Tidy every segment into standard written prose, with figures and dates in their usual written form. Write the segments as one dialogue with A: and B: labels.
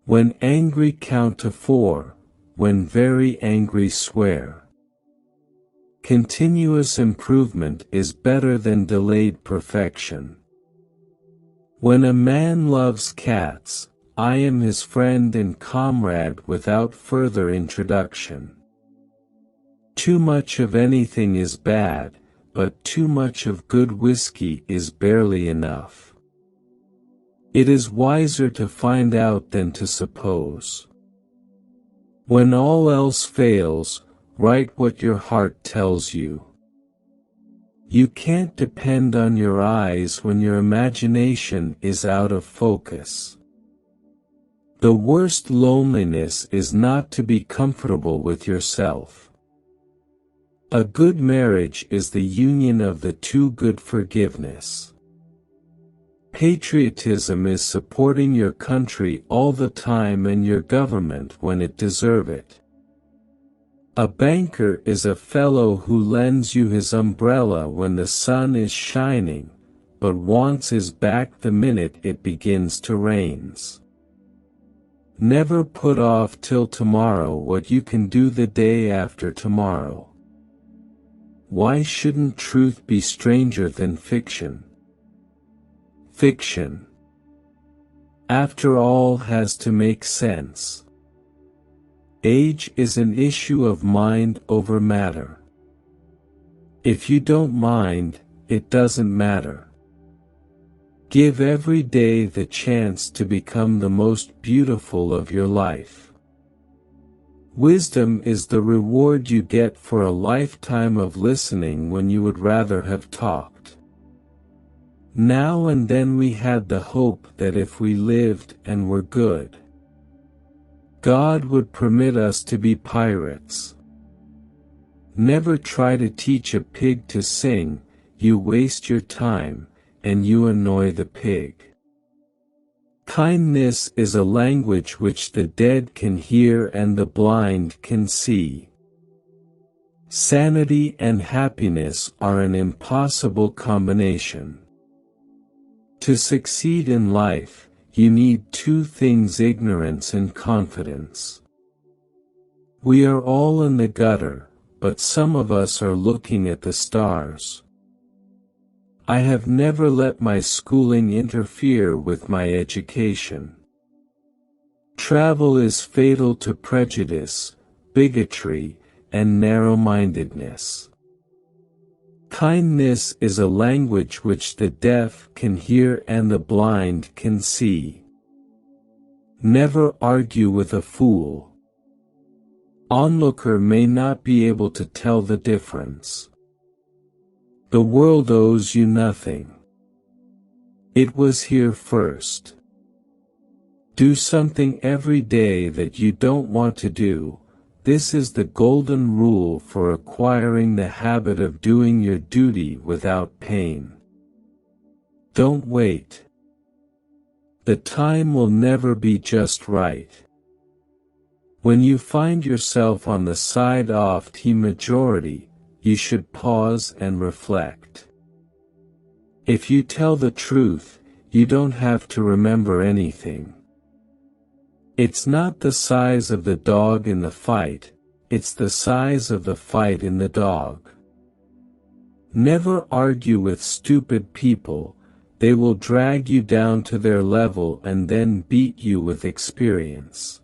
A: When angry count to 4, when very angry swear. Continuous improvement is better than delayed perfection. When a man loves cats, I am his friend and comrade without further introduction. Too much of anything is bad, but too much of good whiskey is barely enough. It is wiser to find out than to suppose. When all else fails, write what your heart tells you. You can't depend on your eyes when your imagination is out of focus. The worst loneliness is not to be comfortable with yourself. A good marriage is the union of the two. Good forgiveness. Patriotism is supporting your country all the time and your government when it deserves it. A banker is a fellow who lends you his umbrella when the sun is shining, but wants his back the minute it begins to rain. Never put off till tomorrow what you can do the day after tomorrow. Why shouldn't truth be stranger than fiction? Fiction, after all, has to make sense. Age is an issue of mind over matter. If you don't mind, it doesn't matter. Give every day the chance to become the most beautiful of your life. Wisdom is the reward you get for a lifetime of listening when you would rather have talked. Now and then we had the hope that if we lived and were good, God would permit us to be pirates. Never try to teach a pig to sing, you waste your time, and you annoy the pig. Kindness is a language which the dead can hear and the blind can see. Sanity and happiness are an impossible combination. To succeed in life, you need two things: ignorance and confidence. We are all in the gutter, but some of us are looking at the stars. I have never let my schooling interfere with my education. Travel is fatal to prejudice, bigotry, and narrow-mindedness. Kindness is a language which the deaf can hear and the blind can see. Never argue with a fool. Onlooker may not be able to tell the difference. The world owes you nothing. It was here first. Do something every day that you don't want to do. This is the golden rule for acquiring the habit of doing your duty without pain. Don't wait. The time will never be just right. When you find yourself on the side of the majority, you should pause and reflect. If you tell the truth, you don't have to remember anything. It's not the size of the dog in the fight, it's the size of the fight in the dog. Never argue with stupid people, they will drag you down to their level and then beat you with experience.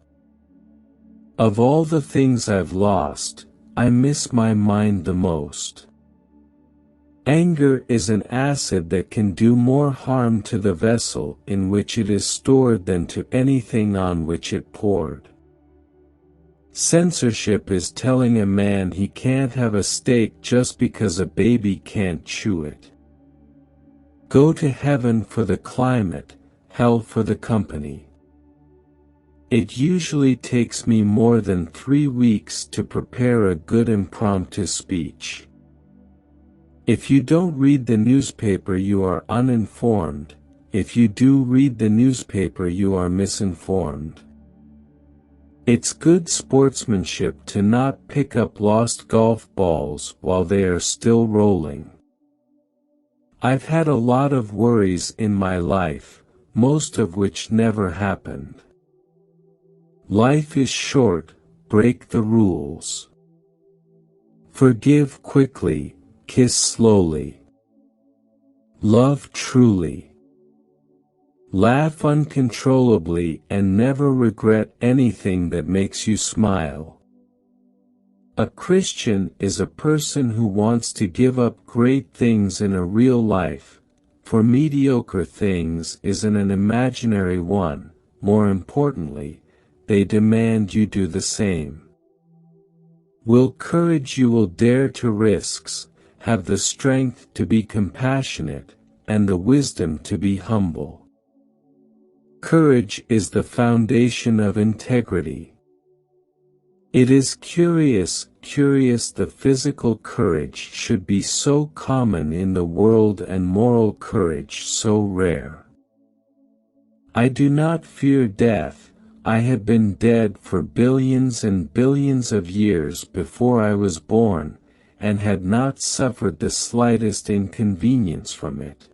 A: Of all the things I've lost, I miss my mind the most. Anger is an acid that can do more harm to the vessel in which it is stored than to anything on which it poured. Censorship is telling a man he can't have a steak just because a baby can't chew it. Go to heaven for the climate, hell for the company. It usually takes me more than 3 weeks to prepare a good impromptu speech. If you don't read the newspaper, you are uninformed. If you do read the newspaper, you are misinformed. It's good sportsmanship to not pick up lost golf balls while they are still rolling. I've had a lot of worries in my life, most of which never happened. Life is short, break the rules. Forgive quickly, kiss slowly. Love truly. Laugh uncontrollably and never regret anything that makes you smile. A Christian is a person who wants to give up great things in a real life, for mediocre things is in an imaginary one. More importantly, they demand you do the same. Will courage you will dare to risks, have the strength to be compassionate, and the wisdom to be humble. Courage is the foundation of integrity. It is curious the physical courage should be so common in the world and moral courage so rare. I do not fear death. I have been dead for billions and billions of years before I was born, and had not suffered the slightest inconvenience from it.